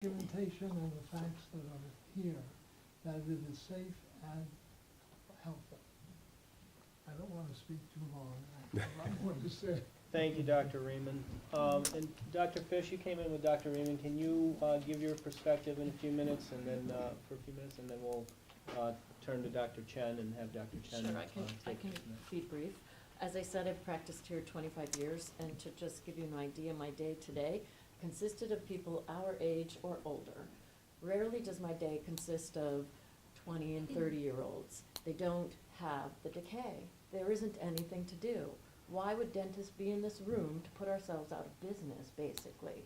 documentation and the facts that are here, that it is safe and healthy. I don't want to speak too long, I have a lot more to say. Thank you, Dr. Raymond. And Dr. Fish, you came in with Dr. Raymond. Can you give your perspective in a few minutes, and then for a few minutes, and then we'll turn to Dr. Chen and have Dr. Chen. Sure, I can be brief. As I said, I've practiced here 25 years, and to just give you an idea, my day today consisted of people our age or older. Rarely does my day consist of 20 and 30-year-olds. They don't have the decay. There isn't anything to do. Why would dentists be in this room to put ourselves out of business, basically?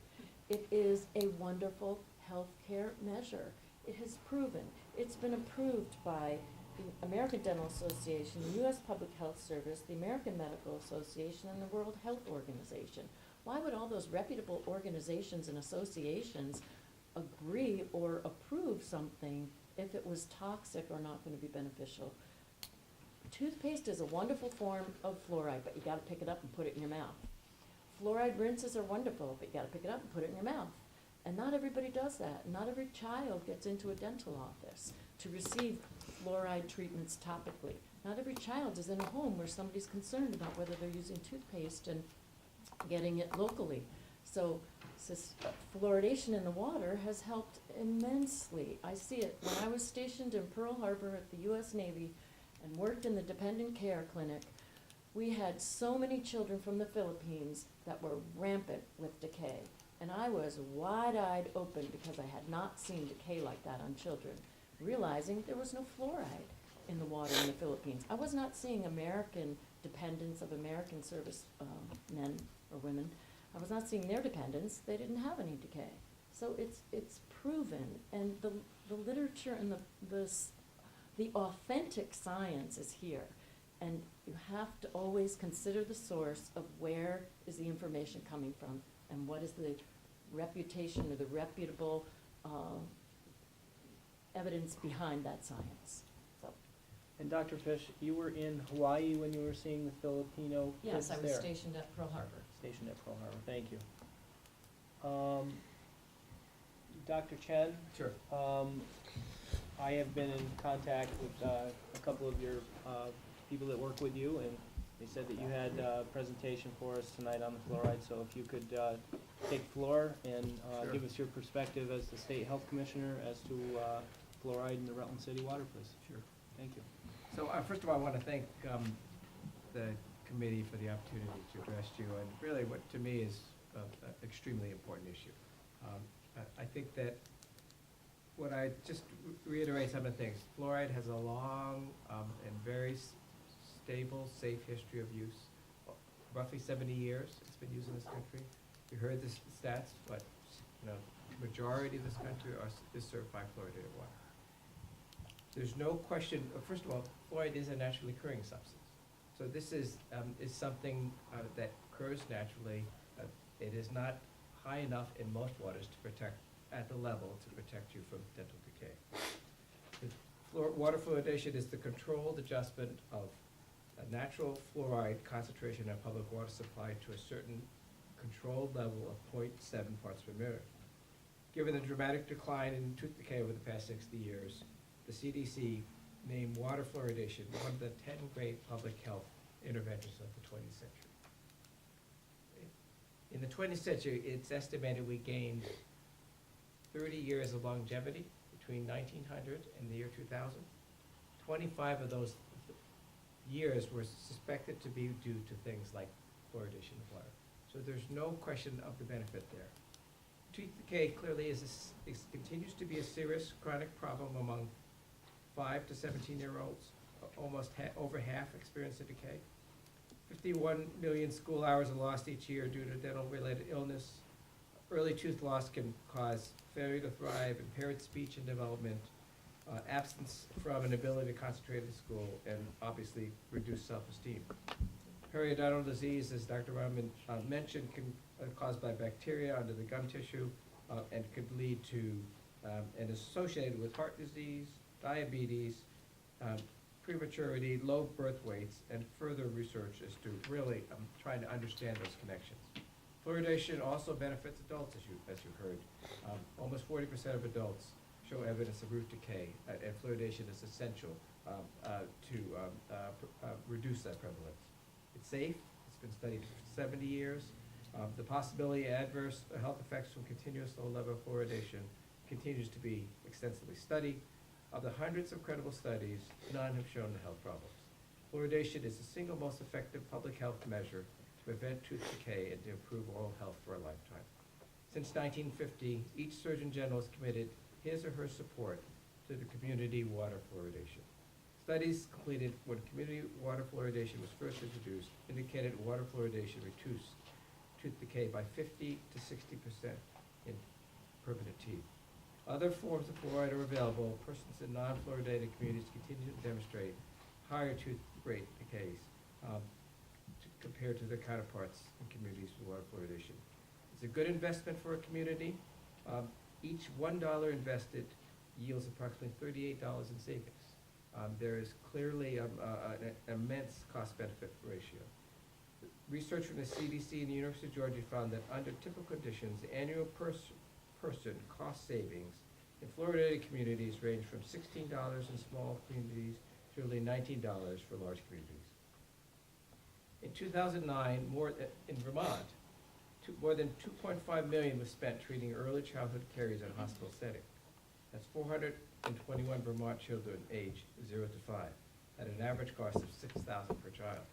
It is a wonderful healthcare measure. It has proven. It's been approved by the American Dental Association, the U.S. Public Health Service, the American Medical Association, and the World Health Organization. Why would all those reputable organizations and associations agree or approve something if it was toxic or not going to be beneficial? Toothpaste is a wonderful form of fluoride, but you got to pick it up and put it in your mouth. Fluoride rinses are wonderful, but you got to pick it up and put it in your mouth. And not everybody does that. Not every child gets into a dental office to receive fluoride treatments topically. Not every child is in a home where somebody's concerned about whether they're using toothpaste and getting it locally. So fluoridation in the water has helped immensely. I see it. When I was stationed in Pearl Harbor at the U.S. Navy and worked in the dependent care clinic, we had so many children from the Philippines that were rampant with decay. And I was wide-eyed open because I had not seen decay like that on children, realizing there was no fluoride in the water in the Philippines. I was not seeing American dependents of American service men or women. I was not seeing their dependents. They didn't have any decay. So it's proven, and the literature and the authentic science is here. And you have to always consider the source of where is the information coming from and what is the reputation or the reputable evidence behind that science. So. And Dr. Fish, you were in Hawaii when you were seeing the Filipino kids Yes, I was there. stationed at Pearl Harbor. Stationed at Pearl Harbor, thank you. Dr. Chen? Sure. I have been in contact with a couple of your people that work with you, and they said that you had a presentation for us tonight on the fluoride, so if you could take floor and Sure. give us your perspective as the State Health Commissioner as to fluoride in the Rutland City water, please. Sure. Thank you. So first of all, I want to thank the committee for the opportunity to address you, and really what to me is an extremely important issue. I think that what I just reiterate some of the things. Fluoride has a long and very stable, safe history of use. Roughly 70 years it's been used in this country. You heard the stats, but majority of this country is served by fluoridated water. There's no question. First of all, fluoride is a naturally occurring substance. So this is something that occurs naturally. It is not high enough in most waters to protect at the level to protect you from dental decay. Water fluoridation is the controlled adjustment of a natural fluoride concentration in a public water supply to a certain controlled level of 0.7 parts per million. Given the dramatic decline in tooth decay over the past 60 years, the CDC named water fluoridation one of the 10 great public health interventions of the 20th century. In the 20th century, it's estimated we gained 30 years of longevity between 1900 and the year 2000. 25 of those years were suspected to be due to things like fluoridation of water. So there's no question of the benefit there. Tooth decay clearly continues to be a serious chronic problem among 5 to 17-year-olds. Almost over half experience a decay. 51 million school hours are lost each year due to dental-related illness. Early tooth loss can cause failure to thrive, impaired speech and development, absence from an ability to concentrate in school, and obviously reduced self-esteem. Periodontal disease, as Dr. Rahman mentioned, can caused by bacteria under the gum tissue and could lead to and is associated with heart disease, diabetes, prematurity, low birth weights, and further research is to really trying to understand those connections. Fluoridation also benefits adults, as you heard. Almost 40% of adults show evidence of root decay, and fluoridation is essential to reduce that prevalence. It's safe. It's been studied for 70 years. The possibility of adverse health effects from continuous low level of fluoridation continues to be extensively studied. Of the hundreds of credible studies, none have shown health problems. Fluoridation is the single most effective public health measure to prevent tooth decay and to improve oral health for a lifetime. Since 1950, each Surgeon General has committed his or her support to the community water fluoridation. Studies completed when community water fluoridation was first introduced indicated water fluoridation reduced tooth decay by 50 to 60% in permanent teeth. Other forms of fluoride are available. Persons in non-fluoridated communities continue to demonstrate higher tooth rate decays compared to their counterparts in communities with water fluoridation. It's a good investment for a community. Each $1 invested yields approximately $38 in savings. There is clearly an immense cost-benefit ratio. Research from the CDC and the University of Georgia found that under typical conditions, the annual person cost savings in fluoridated communities range from $16 in small communities to nearly $19 for large communities. In 2009, in Vermont, more than $2.5 million was spent treating early childhood caries in a hospital setting. That's 421 Vermont children aged 0 to 5 at an average cost of $6,000 per child.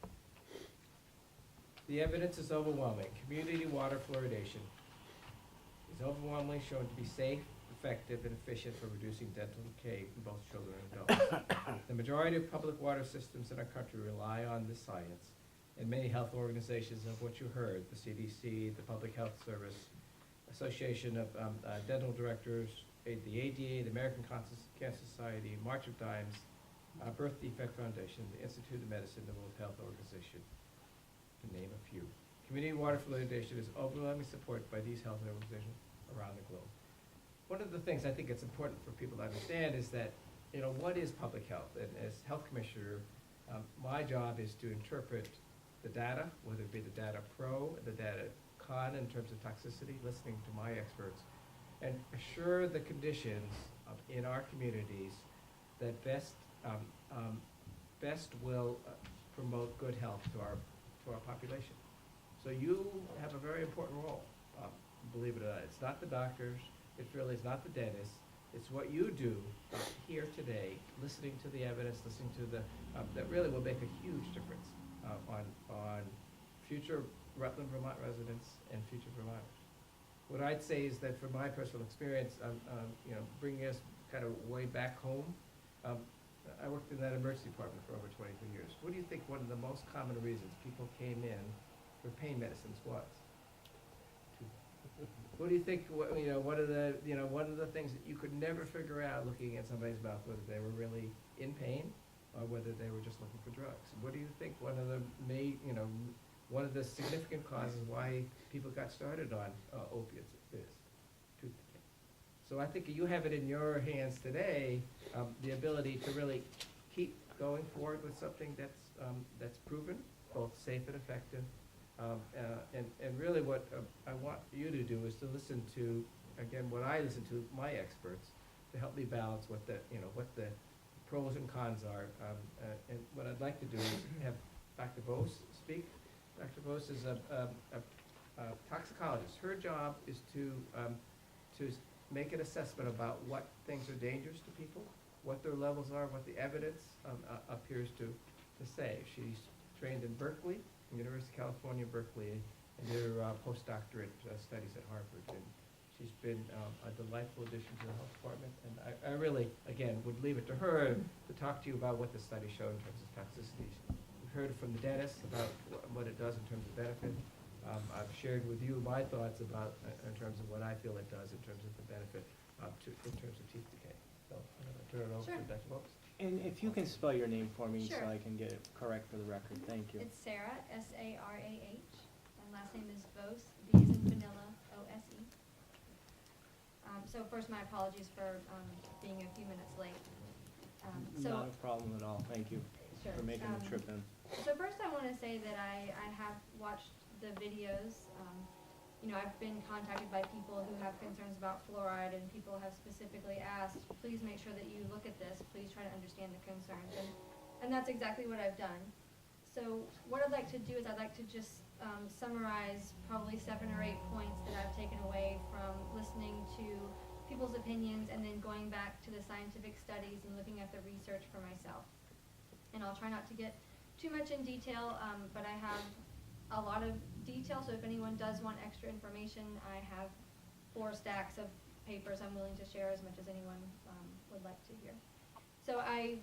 The evidence is overwhelming. Community water fluoridation is overwhelmingly shown to be safe, effective, and efficient for reducing dental decay in both children and adults. The majority of public water systems in our country rely on this science, and many health organizations of what you heard, the CDC, the Public Health Service, Association of Dental Directors, the ADA, the American Cancer Society, March of Dimes, Birth Defect Foundation, the Institute of Medicine, the World Health Organization, to name a few. Community water fluoridation is overwhelmingly supported by these health organizations around the globe. One of the things I think it's important for people to understand is that, what is public health? And as health commissioner, my job is to interpret the data, whether it be the data pro, the data con in terms of toxicity, listening to my experts, and assure the conditions in our communities that best will promote good health to our population. So you have a very important role, believe it or not. It's not the doctors, it really is not the dentists, it's what you do here today, listening to the evidence, listening to that really will make a huge difference on future Rutland, Vermont residents and future Vermonters. What I'd say is that from my personal experience, bringing us kind of way back home, I worked in that emergency department for over 23 years. What do you think one of the most common reasons people came in for pain medicines was? What do you think? One of the things that you could never figure out looking at somebody's mouth, whether they were really in pain or whether they were just looking for drugs. What do you think one of the significant causes why people got started on opiates is? Tooth decay. So I think you have it in your hands today, the ability to really keep going forward with something that's proven, both safe and effective. And really what I want you to do is to listen to, again, what I listen to, my experts, to help me balance what the pros and cons are. And what I'd like to do is have Dr. Bose speak. Dr. Bose is a toxicologist. Her job is to make an assessment about what things are dangerous to people, what their levels are, what the evidence appears to say. She's trained in Berkeley, University of California, Berkeley, and did her postdoctorate studies at Harvard. And she's been a delightful addition to the health department. And I really, again, would leave it to her to talk to you about what the study showed in terms of toxicities. We've heard from the dentist about what it does in terms of benefit. I've shared with you my thoughts about, in terms of what I feel it does in terms of the benefit in terms of teeth decay. So I'm going to turn it over to Dr. Bose. And if you can spell your name for me so Sure. I can get it correct for the record, thank you. It's Sarah, S-A-R-A-H, and last name is Bose, B as in vanilla, O-S-E. So first, my apologies for being a few minutes late. Not a problem at all, thank you Sure. for making the trip in. So first I want to say that I have watched the videos I've been contacted by people who have concerns about fluoride, and people have specifically asked, please make sure that you look at this, please try to understand the concerns, and that's exactly what I've done. So what I'd like to do is I'd like to just summarize probably 7 or 8 points that I've taken away from listening to people's opinions and then going back to the scientific studies and looking at the research for myself. And I'll try not to get too much in detail, but I have a lot of detail, so if anyone does want extra information, I have 4 stacks of papers I'm willing to share as much as anyone would like to hear. So I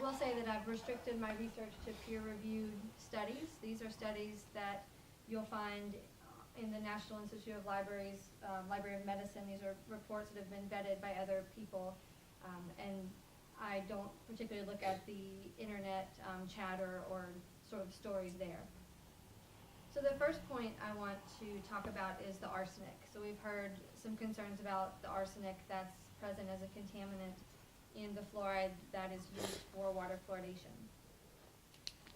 will say that I've restricted my research to peer-reviewed studies. These are studies that you'll find in the National Institute of Libraries, Library of Medicine. These are reports that have been vetted by other people, and I don't particularly look at the internet chatter or sort of stories there. So the first point I want to talk about is the arsenic. So we've heard some concerns about the arsenic that's present as a contaminant in the fluoride that is used for water fluoridation.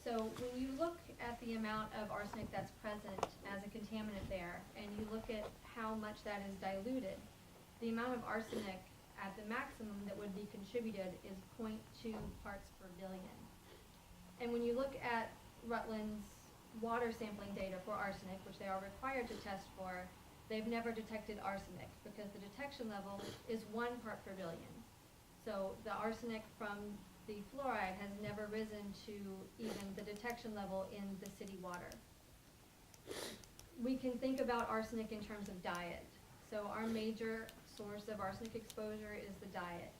So when you look at the amount of arsenic that's present as a contaminant there, and you look at how much that is diluted, the amount of arsenic at the maximum that would be contributed is 0.2 parts per billion. And when you look at Rutland's water sampling data for arsenic, which they are required to test for, they've never detected arsenic because the detection level is 1 part per billion. So the arsenic from the fluoride has never risen to even the detection level in the city water. We can think about arsenic in terms of diet. So our major source of arsenic exposure is the diet.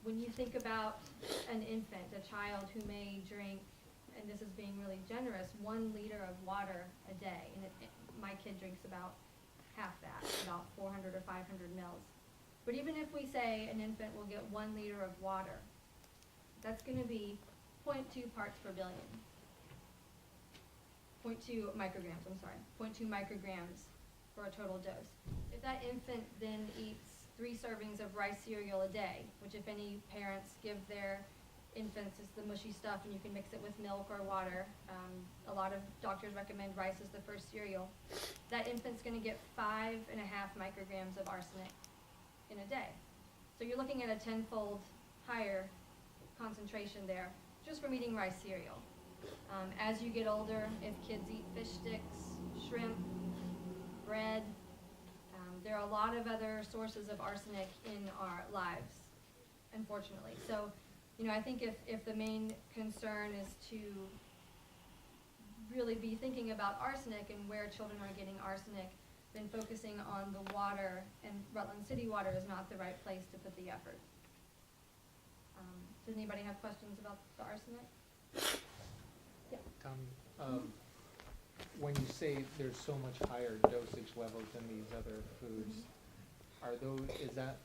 When you think about an infant, a child who may drink, and this is being really generous, 1 liter of water a day, and my kid drinks about half that, about 400 or 500 mils. But even if we say an infant will get 1 liter of water, that's going to be 0.2 parts per billion. 0.2 micrograms, I'm sorry, 0.2 micrograms for a total dose. If that infant then eats 3 servings of rice cereal a day, which if any parents give their infants, it's the mushy stuff and you can mix it with milk or water. A lot of doctors recommend rice as the first cereal. That infant's going to get 5.5 micrograms of arsenic in a day. So you're looking at a 10-fold higher concentration there just from eating rice cereal. As you get older, if kids eat fish sticks, shrimp, bread, there are a lot of other sources of arsenic in our lives, unfortunately. So, I think if the main concern is to really be thinking about arsenic and where children are getting arsenic, then focusing on the water and Rutland City water is not the right place to put the effort. Does anybody have questions about the arsenic? Yeah. Tommy, when you say there's so much higher dosage levels in these other foods, is that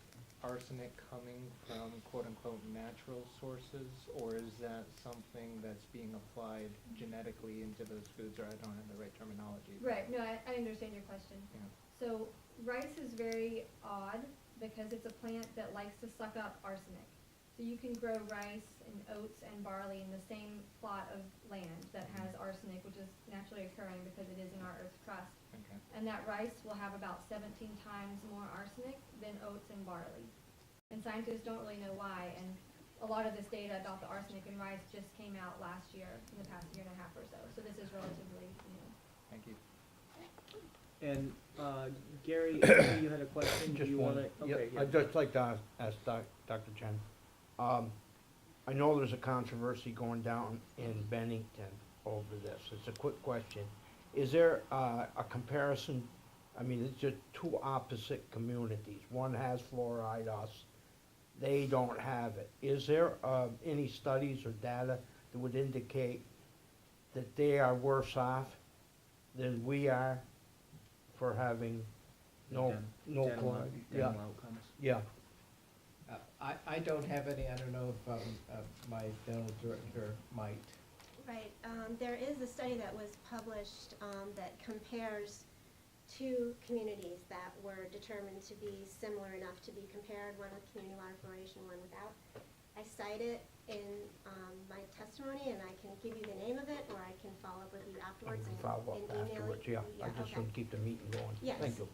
arsenic coming from quote-unquote natural sources, or is that something that's being applied genetically into those foods, or I don't have the right terminology? Right, no, I understand your question. Yeah. So rice is very odd because it's a plant that likes to suck up arsenic. So you can grow rice and oats and barley in the same plot of land that has arsenic, which is naturally occurring because it is in our Earth's crust. Okay. And that rice will have about 17 times more arsenic than oats and barley. And scientists don't really know why, and a lot of this data about the arsenic in rice just came out last year, in the past 1.5 years or so. So this is relatively new. Thank you. And Gary, you had a question? Do Just you one. wanna? Okay, yeah. I'd just like to ask Dr. Chen. I know there's a controversy going down in Bennington over this. It's a quick question. Is there a comparison? I mean, it's just 2 opposite communities. One has fluoride, us. They don't have it. Is there any studies or data that would indicate that they are worse off than we are for having no Dental chloride? Yeah, outcomes. yeah. I don't have any, I don't know if my dental director might. Right, there is a study that was published that compares 2 communities that were determined to be similar enough to be compared, one with community water fluoridation, one without. I cite it in my testimony, and I can give you the name of it, or I can follow up with you I afterwards can and follow up email it. afterwards, yeah. I just okay. want to keep the meeting going. Yes. Thank you.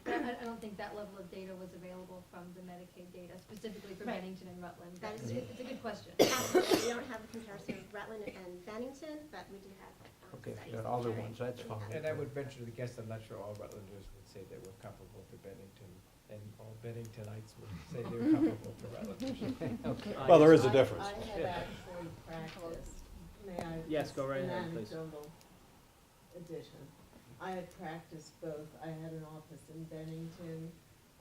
But I don't think that level of data was available from the Medicaid data, specifically for Right. Bennington and Rutland. That is It's a good question. Absolutely. We don't have a comparison of Rutland and Bennington, but we do have Okay, if studies you got other comparing. ones, that's We fine. have- And I would venture to guess, I'm not sure all Rutlanders would say they were comparable to Bennington, and all Benningtonites would say they were comparable to Rutlanders. Well, there is a difference. I had actually practiced, may I? Yes, go right an ahead, please. anecdotal addition. I had practiced both, I had an office in Bennington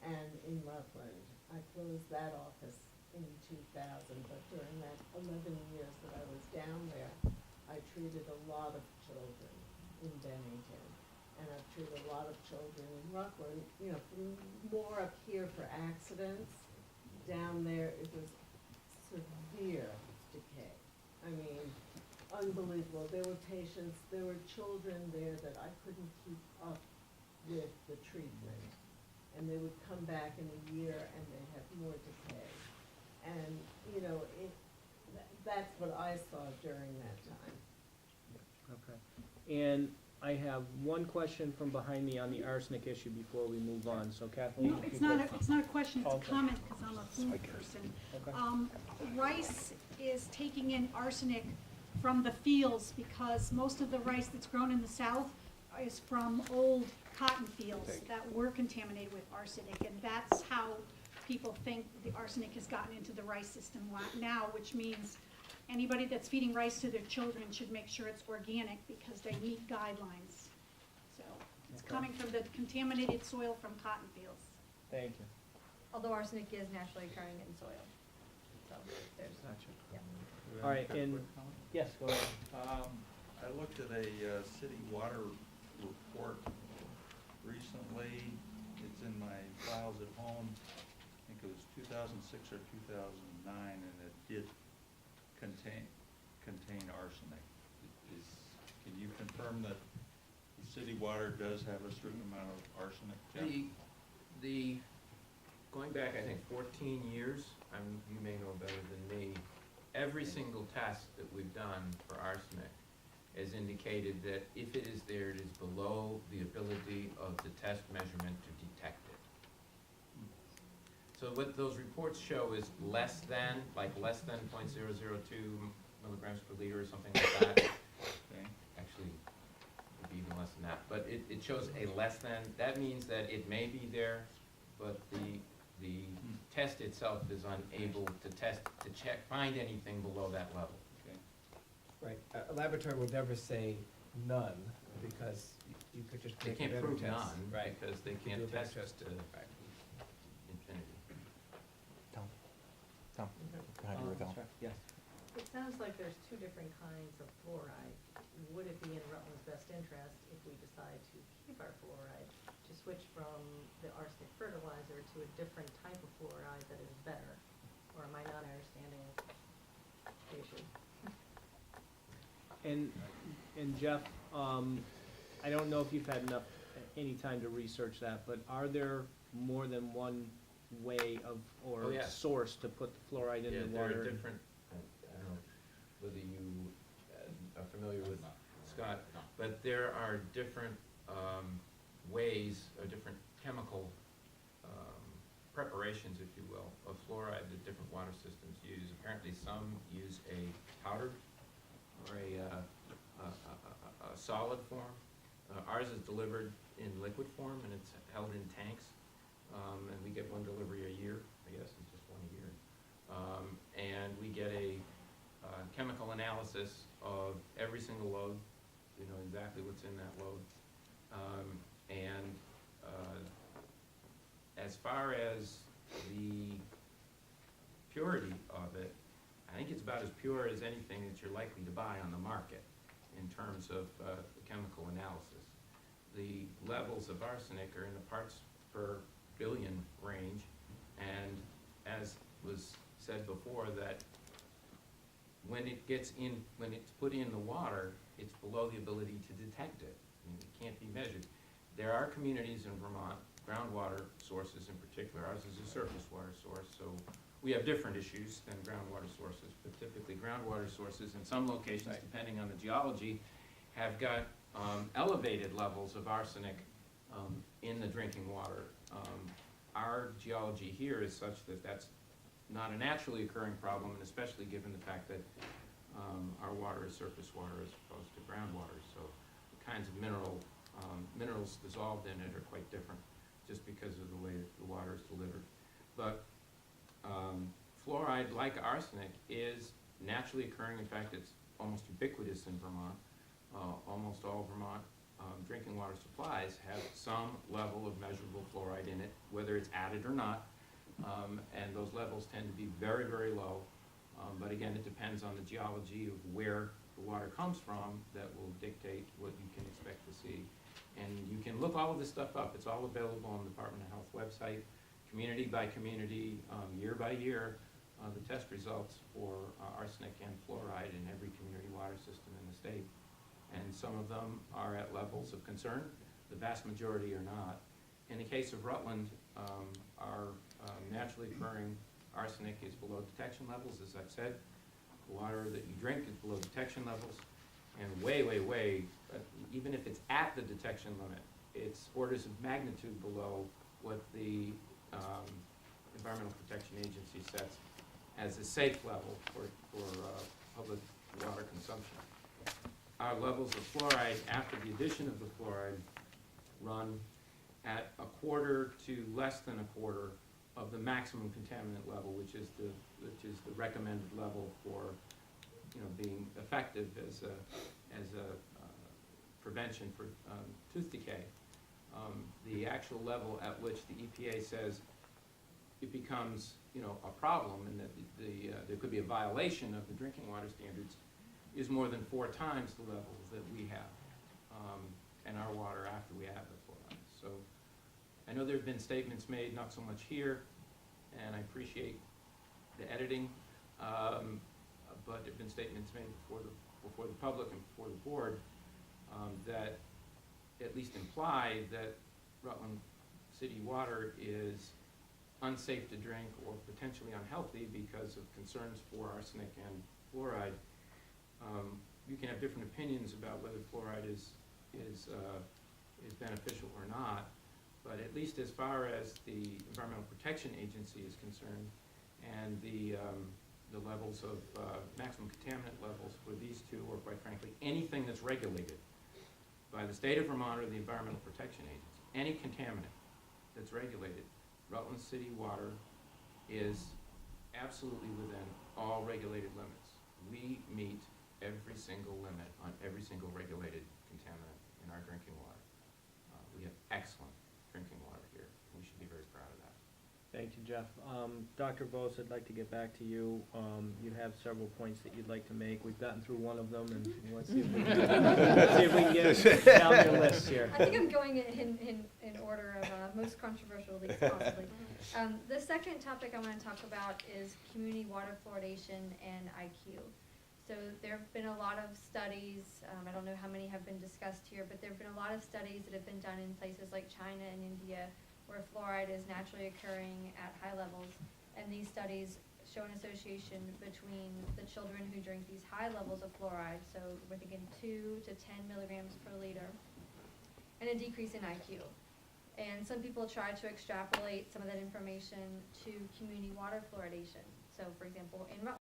and in Rutland. I closed that office in 2000, but during that 11 years that I was down there, I treated a lot of children in Bennington. And I've treated a lot of children in Rutland, you know, more up here for accidents. Down there, it was severe decay. I mean, unbelievable. There were patients, there were children there that I couldn't keep up with the treatment. And they would come back in a year and they had more decay. And, you know, that's what I saw during that time. Okay. And I have one question from behind me on the arsenic issue before we move on, so Kathleen. No, if it's you not could- a, it's not a question, it's a Okay. comment, because I'm a food person. Okay. Rice is taking in arsenic from the fields, because most of the rice that's grown in the south is from old cotton fields that were contaminated with arsenic, and that's how people think the arsenic has gotten into the rice system now, which means anybody that's feeding rice to their children should make sure it's organic, because they meet guidelines. So, it's Okay. coming from the contaminated soil from cotton fields. Thank you. Although arsenic is naturally occurring in soil. So there's, yeah. All right, and, yes, go ahead. I looked at a city water report recently. It's in my files at home. I think it was 2006 or 2009, and it did contain arsenic. Can you confirm that the city water does have a certain amount of arsenic? Jeff? Going back, I think, 14 years, you may know better than me, every single test that we've done for arsenic has indicated that if it is there, it is below the ability of the test measurement to detect it. So what those reports show is less than 0.002 milligrams per liter or something like that. Okay. Actually, it would be even less than that, but it shows a less than. That means that it may be there, but the test itself is unable to find anything below that level. Okay. Right, a laboratory would never say none, because you could just They make a can't better prove test. none, Right. because they You could can't do a better test test. to Right. infinity. Sure. Yes. It sounds like there's two different kinds of fluoride. Would it be in Rutland's best interest if we decide to keep our fluoride, to switch from the arsenic fertilizer to a different type of fluoride that is better? Or am I not understanding the issue? And Jeff, I don't know if you've had any time to research that, but are there more than one way of, Oh, or yeah. source to put the fluoride in Yeah, the there water? are different, I don't know whether you are familiar with Scott, but there are different ways, or different chemical preparations, if you will, of fluoride that different water systems use. Apparently some use a powdered or a solid form. Ours is delivered in liquid form, and it's held in tanks, and we get one delivery a year. I guess it's just one a year. And we get a chemical analysis of every single load. We know exactly what's in that load. As far as the purity of it, I think it's about as pure as anything that you're likely to buy on the market in terms of chemical analysis. The levels of arsenic are in the parts per billion range, and as was said before, that when it's put in the water, it's below the ability to detect it. I mean, it can't be measured. There are communities in Vermont, groundwater sources in particular, ours is a surface water source, so we have different issues than groundwater sources, but typically groundwater sources in some locations, depending on the geology, have got elevated levels of arsenic in the drinking water. Our geology here is such that that's not a naturally occurring problem, and especially given the fact that our water is surface water as opposed to groundwater. So the kinds of minerals dissolved in it are quite different just because of the way the water is delivered. But fluoride, like arsenic, is naturally occurring. In fact, it's almost ubiquitous in Vermont. Almost all Vermont drinking water supplies have some level of measurable fluoride in it, whether it's added or not. And those levels tend to be very, very low. But again, it depends on the geology of where the water comes from that will dictate what you can expect to see. And you can look all of this stuff up. It's all available on the Department of Health website, community by community, year by year, the test results for arsenic and fluoride in every community water system in the state. And some of them are at levels of concern. The vast majority are not. In the case of Rutland, our naturally occurring arsenic is below detection levels, as I've said. The water that you drink is below detection levels. And way, way, way, even if it's at the detection limit, it's orders of magnitude below what the Environmental Protection Agency sets as a safe level for public water consumption. Our levels of fluoride after the addition of the fluoride run at a quarter to less than a quarter of the maximum contaminant level, which is the recommended level for being effective as a prevention for tooth decay. The actual level at which the EPA says it becomes a problem and that there could be a violation of the drinking water standards is more than 4 times the level that we have in our water after we add the fluoride. So I know there have been statements made, not so much here, and I appreciate the editing, but there have been statements made before the public and before the board that at least imply that Rutland city water is unsafe to drink or potentially unhealthy because of concerns for arsenic and fluoride. You can have different opinions about whether fluoride is beneficial or not, but at least as far as the Environmental Protection Agency is concerned, and the levels of maximum contaminant levels for these two, or quite frankly, anything that's regulated by the state of Vermont or the Environmental Protection Agency, any contaminant that's regulated, Rutland City water is absolutely within all regulated limits. We meet every single limit on every single regulated contaminant in our drinking water. We have excellent drinking water here. We should be very proud of that. Thank you, Jeff. Dr. Bose, I'd like to get back to you. You have several points that you'd like to make. We've gotten through one of them, and let's see if we can, get down your list here. I think I'm going in order of most controversial, at least possibly. The second topic I want to talk about is community water fluoridation and IQ. So there have been a lot of studies, I don't know how many have been discussed here, but there have been a lot of studies that have been done in places like China and India where fluoride is naturally occurring at high levels. And these studies show an association between the children who drink these high levels of fluoride, so we're thinking 2 to 10 milligrams per liter, and a decrease in IQ. And some people try to extrapolate some of that information to community water fluoridation. So for example, in Rutland,